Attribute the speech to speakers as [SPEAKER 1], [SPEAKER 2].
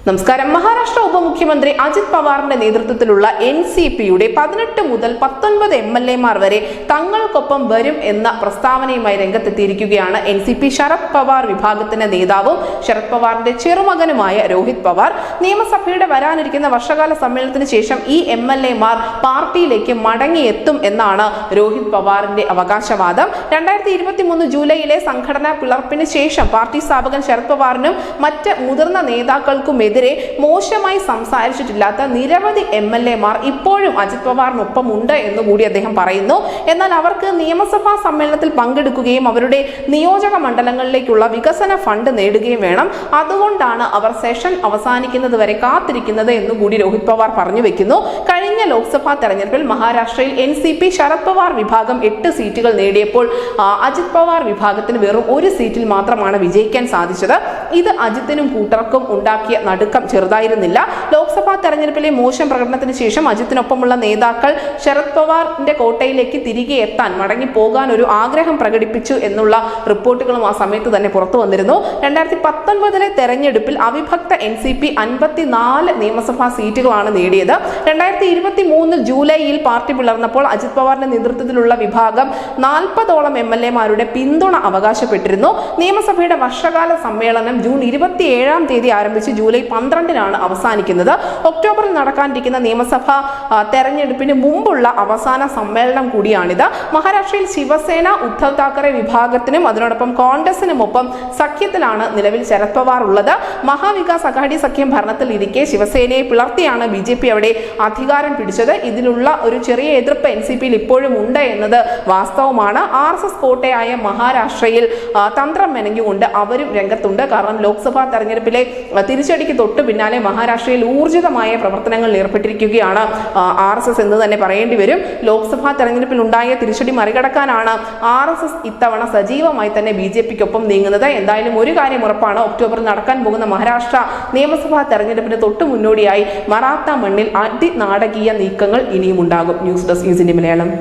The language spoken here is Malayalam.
[SPEAKER 1] നമസ്കാരം. മഹാരാഷ്ട്ര ഉപമുഖ്യമന്ത്രി അജിത് പവാറിന്റെ നേതൃത്വത്തിലുള്ള NCPയുടെ 18 മുതൽ 19 MLA-മാർ വരെ തങ്ങൾക്കൊപ്പം വരും എന്ന പ്രസ്താവനയുമായി രംഗത്തെത്തിയിരിക്കുകയാണ് NCP ശരത് പവാർ വിഭാഗത്തിന്റെ നേതാവും ശരത് പവാറിന്റെ ചെറുമകനുമായ രോഹിത് പവാർ. നിയമസഭയുടെ വരാനിരിക്കുന്ന വർഷകാല സമ്മേളനത്തിന് ശേഷം ഈ MLA-മാർ പാർട്ടിയിലേക്ക് മടങ്ങിയെത്തും എന്നാണ് രോഹിത് പവാറിന്റെ അവകാശവാദം. 2023 ജൂലൈയിലെ സംഘടനാ പിളർപ്പിന് ശേഷം പാർട്ടി സ്ഥാപകൻ ശരത് പവാറിനും മറ്റ് മുതിർന്ന നേതാക്കൾക്കുമെതിരെ മോശമായി സംസാരിച്ചിട്ടില്ലാത്ത നിരവധി MLA-മാർ ഇപ്പോഴും അജിത് പവാറിനൊപ്പം ഉണ്ട് എന്നുകൂടി അദ്ദേഹം പറയുന്നു. എന്നാൽ അവർക്ക് നിയമസഭാ സമ്മേളനത്തിൽ പങ്കെടുക്കുകയും അവരുടെ നിയോജക മണ്ഡലങ്ങളിലേക്കുള്ള വികസന ഫണ്ട് നേടുകയും വേണം. അതുകൊണ്ടാണ് അവർ സെഷൻ അവസാനിക്കുന്നത് വരെ കാത്തിരിക്കുന്നത് എന്നുകൂടി രോഹിത് പവാർ പറഞ്ഞു വെക്കുന്നു. കഴിഞ്ഞ ലോക്സഭാ തെരഞ്ഞെടുപ്പിൽ മഹാരാഷ്ട്രയിൽ NCP ശരത് പവാർ വിഭാഗം 8 സീറ്റുകൾ നേടിയപ്പോൾ അജിത് പവാർ വിഭാഗത്തിന് വെറും 1 സീറ്റിൽ മാത്രമാണ് വിജയിക്കാൻ സാധിച്ചത്. ഇത് അജിത്തിനും കൂട്ടർക്കും ഉണ്ടാക്കിയ നടുക്കം ചെറുതായിരുന്നില്ല. ലോക്സഭാ തെരഞ്ഞെടുപ്പിലെ മോശം പ്രകടനത്തിന് ശേഷം അജിത്തിനൊപ്പമുള്ള നേതാക്കൾ ശരത് പവാറിന്റെ കോട്ടയിലേക്ക് തിരികെ എത്താൻ മടങ്ങി പോകാൻ ഒരു ആഗ്രഹം പ്രകടിപ്പിച്ചു എന്നുള്ള റിപ്പോർട്ടുകളും ആ സമയത്ത് തന്നെ പുറത്തു വന്നിരുന്നു. 2019 തെരഞ്ഞെടുപ്പിൽ അവിഭക്ത NCP 54 നിയമസഭാ സീറ്റുകളാണ് നേടിയത്. 2023 ജൂലൈയിൽ പാർട്ടി പിളർന്നപ്പോൾ അജിത് പവാറിന്റെ നേതൃത്വത്തിലുള്ള വിഭാഗം 40ഓളം MLA-മാരുടെ പിന്തുണ അവകാശപ്പെട്ടിരുന്നു. നിയമസഭയുടെ വർഷകാല സമ്മേളനം ജൂൺ 27-ാം തീയതി ആരംഭിച്ച് ജൂലൈ 12-നാണ് അവസാനിക്കുന്നത്. ഒക്ടോബറിൽ നടക്കാനിരിക്കുന്ന നിയമസഭാ തെരഞ്ഞെടുപ്പിന് മുമ്പുള്ള അവസാന സമ്മേളനം കൂടിയാണിത്. മഹാരാഷ്ട്രയിൽ ശിവസേന, ഉദ്ധവ് താക്കറെ വിഭാഗത്തിനും അതിനോടൊപ്പം കോൺഗ്രസിനുമൊപ്പം സഖ്യത്തിലാണ് നിലവിൽ ശരത് പവാർ ഉള്ളത്. മഹാവികാസ് അഘാടി സഖ്യം ഭരണത്തിൽ ഇരിക്കെ ശിവസേനയെ പിളർത്തിയാണ് BJP അവിടെ അധികാരം പിടിച്ചത്. ഇതിലുള്ള ഒരു ചെറിയ എതിർപ്പ് NCPയിൽ ഇപ്പോഴും ഉണ്ട് എന്നത് വാസ്തവമാണ്. RSS കോട്ടയായ മഹാരാഷ്ട്രയിൽ തന്ത്രം മെനഞ്ഞുകൊണ്ട് അവരും രംഗത്തുണ്ട്. കാരണം ലോക്സഭാ തെരഞ്ഞെടുപ്പിലെ തിരിച്ചടിക്ക് തൊട്ടു പിന്നാലെ മഹാരാഷ്ട്രയിൽ ഊർജിതമായ പ്രവർത്തനങ്ങളിൽ ഏർപ്പെട്ടിരിക്കുകയാണ് RSS എന്ന് തന്നെ പറയേണ്ടി വരും. ലോക്സഭാ തെരഞ്ഞെടുപ്പിൽ ഉണ്ടായ തിരിച്ചടി മറികടക്കാനാണ് RSS ഇത്തവണ സജീവമായി തന്നെ BJPക്കൊപ്പം നീങ്ങുന്നത്. എന്തായാലും ഒരു കാര്യം ഉറപ്പാണ്, ഒക്ടോബറിൽ നടക്കാൻ പോകുന്ന മഹാരാഷ്ട്ര നിയമസഭാ തെരഞ്ഞെടുപ്പിന് തൊട്ടു മുന്നോടിയായി മറാത്ത മണ്ണിൽ അതിനാടകീയ നീക്കങ്ങൾ ഇനിയും ഉണ്ടാകും. News desk news India Malayalam.